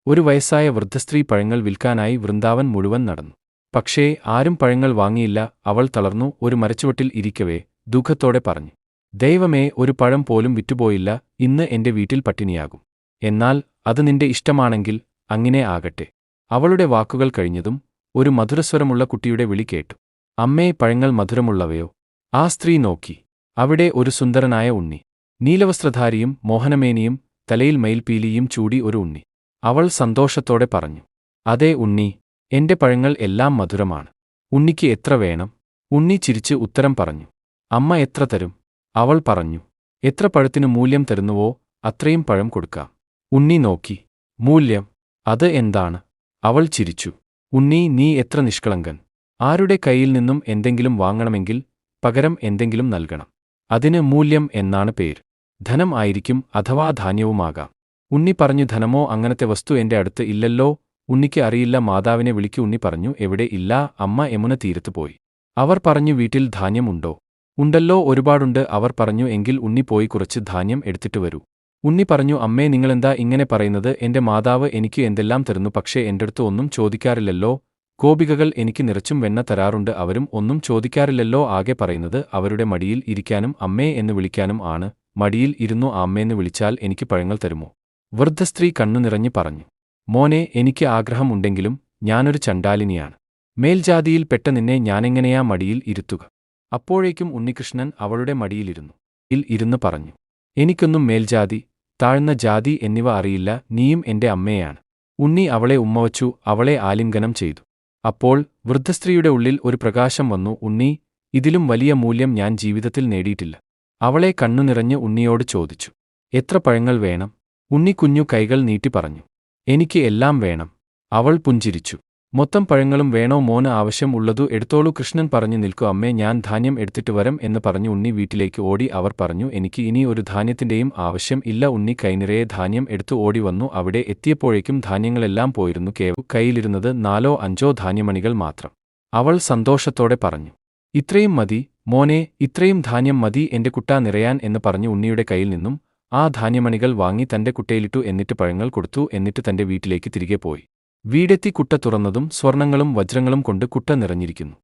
ഒരു വയസ്സായ വൃദ്ധസ്ത്രീ പഴങ്ങൾ വിൽക്കാനായി വൃന്ദാവൻ മുഴുവൻ നടന്നു. പക്ഷേ ആരും പഴങ്ങൾ വാങ്ങിയില്ല. അവൾ തളർന്നു ഒരു മരച്ചുവട്ടിൽ ഇരിക്കവേ ദുഃഖത്തോടെ പറഞ്ഞു, ദൈവമേ, ഒരു പഴം പോലും വിറ്റുപോയില്ല. ഇന്ന് എന്റെ വീട്ടിൽ പട്ടിണിയാകും. എന്നാൽ അത് നിന്റെ ഇഷ്ടമാണെങ്കിൽ അങ്ങനെ ആകട്ടെ. അവളുടെ വാക്കുകൾ കഴിഞ്ഞതും ഒരു മധുരസ്വരമുള്ള കുട്ടിയുടെ വിളി കേട്ടു. അമ്മേ, പഴങ്ങൾ മധുരമുള്ളവയോ? ആ സ്ത്രീ നോക്കി. അവിടെ ഒരു സുന്ദരനായ ഉണ്ണി, നീലവസ്ത്രധാരിയും മോഹനമേനിയും തലയിൽ മയിൽപീലിയും ചൂടി ഒരു ഉണ്ണി. അവൾ സന്തോഷത്തോടെ പറഞ്ഞു, അതെ ഉണ്ണി, എന്റെ പഴങ്ങൾ എല്ലാം മധുരമാണ്. ഉണ്ണിക്ക് എത്ര വേണം? ഉണ്ണി ചിരിച്ച് ഉത്തരം പറഞ്ഞു, അമ്മ എത്ര തരും? അവൾ പറഞ്ഞു, എത്ര പഴത്തിനു മൂല്യം തരുന്നുവോ അത്രയും പഴം കൊടുക്കാം. ഉണ്ണി നോക്കി. മൂല്യം? അത് എന്താണ്? അവൾ ചിരിച്ചു. ഉണ്ണി, നീ എത്ര നിഷ്കളങ്കൻ. ആരുടെ കയ്യിൽ നിന്നും എന്തെങ്കിലും വാങ്ങണമെങ്കിൽ പകരം എന്തെങ്കിലും നൽകണം. അതിന് മൂല്യം എന്നാണ് പേര്. ധനം ആയിരിക്കും, അഥവാ ധാന്യവുമാകാം. ഉണ്ണി പറഞ്ഞു, ധനമോ അങ്ങനത്തെ വസ്തു എന്റെ അടുത്ത് ഇല്ലല്ലോ. ഉണ്ണിക്ക് അറിയില്ല. മാതാവിനെ വിളിക്കൂ. ഉണ്ണി പറഞ്ഞു, എവിടെ? ഇല്ല, അമ്മ യമുന തീരത്ത് പോയി. അവർ പറഞ്ഞു, വീട്ടിൽ ധാന്യം ഉണ്ടോ? ഉണ്ടല്ലോ, ഒരുപാടുണ്ട്. അവർ പറഞ്ഞു, എങ്കിൽ ഉണ്ണി പോയി കുറച്ച് ധാന്യം എടുത്തിട്ട് വരൂ. ഉണ്ണി പറഞ്ഞു, അമ്മേ, നിങ്ങളെന്താ ഇങ്ങനെ പറയുന്നത്? എന്റെ മാതാവ് എനിക്ക് എന്തെല്ലാം തരുന്നു, പക്ഷേ എന്റെടുത്ത് ഒന്നും ചോദിക്കാറില്ലല്ലോ. ഗോപികകൾ എനിക്ക് നിറച്ചും വെണ്ണ തരാറുണ്ട്, അവരും ഒന്നും ചോദിക്കാറില്ലല്ലോ. ആകെ പറയുന്നത് അവരുടെ മടിയിൽ ഇരിക്കാനും അമ്മേ എന്ന് വിളിക്കാനും ആണ്. മടിയിൽ ഇരുന്നു അമ്മേന്ന് വിളിച്ചാൽ എനിക്ക് പഴങ്ങൾ തരുമോ? വൃദ്ധസ്ത്രീ കണ്ണു നിറഞ്ഞു പറഞ്ഞു, മോനെ, എനിക്ക് ആഗ്രഹം ഉണ്ടെങ്കിലും ഞാനൊരു ചണ്ടാലിനിയാണ്. മേൽജാതിയിൽപ്പെട്ട നിന്നെ ഞാനെങ്ങനെയാ മടിയിൽ ഇരുത്തുക? അപ്പോഴേക്കും ഉണ്ണികൃഷ്ണൻ അവളുടെ മടിയിലിരുന്നു. ഇരുന്ന് പറഞ്ഞു, എനിക്കൊന്നും മേൽജാതി, താഴ്ന്ന ജാതി എന്നിവ അറിയില്ല. നീയും എന്റെ അമ്മയാണ്. ഉണ്ണി അവളെ ഉമ്മവച്ചു, അവളെ ആലിംഗനം ചെയ്തു. അപ്പോൾ വൃദ്ധസ്ത്രീയുടെ ഉള്ളിൽ ഒരു പ്രകാശം വന്നു. ഉണ്ണി, ഇതിലും വലിയ മൂല്യം ഞാൻ ജീവിതത്തിൽ നേടിയിട്ടില്ല. അവളെ കണ്ണുനിറഞ്ഞ് ഉണ്ണിയോട് ചോദിച്ചു, എത്ര പഴങ്ങൾ വേണം? ഉണ്ണി കുഞ്ഞു കൈകൾ നീട്ടി പറഞ്ഞു, എനിക്ക് എല്ലാം വേണം. അവൾ പുഞ്ചിരിച്ചു. മൊത്തം പഴങ്ങളും വേണോ? മോന് ആവശ്യം ഉള്ളതു എടുത്തോളൂ. കൃഷ്ണൻ പറഞ്ഞു, നിൽക്കൂ അമ്മേ, ഞാൻ ധാന്യം എടുത്തിട്ട് വരം എന്ന് പറഞ്ഞു ഉണ്ണി വീട്ടിലേക്ക് ഓടി. അവർ പറഞ്ഞു, എനിക്ക് ഇനി ഒരു ധാന്യത്തിന്റെയും ആവശ്യം ഇല്ല. ഉണ്ണി കൈനിറയെ ധാന്യം എടുത്തു ഓടി വന്നു. അവിടെ എത്തിയപ്പോഴേക്കും ധാന്യങ്ങളെല്ലാം പോയിരുന്നു. കയ്യിലിരുന്നത് 4 or 5 ധാന്യമണികൾ മാത്രം. അവൾ സന്തോഷത്തോടെ പറഞ്ഞു, ഇത്രയും മതി മോനെ, ഇത്രയും ധാന്യം മതി എന്റെ കുട്ടാ നിറയാൻ എന്ന് പറഞ്ഞു ഉണ്ണിയുടെ കയ്യിൽ നിന്നും ആ ധാന്യമണികൾ വാങ്ങി തന്റെ കുട്ടയിലിട്ടു. എന്നിട്ട് പഴങ്ങൾ കൊടുത്തു. എന്നിട്ട് തന്റെ വീട്ടിലേക്ക് തിരികെ പോയി. വീടെത്തി കുട്ട തുറന്നതും സ്വർണങ്ങളും വജ്രങ്ങളും കൊണ്ട് കുട്ട നിറഞ്ഞിരിക്കുന്നു.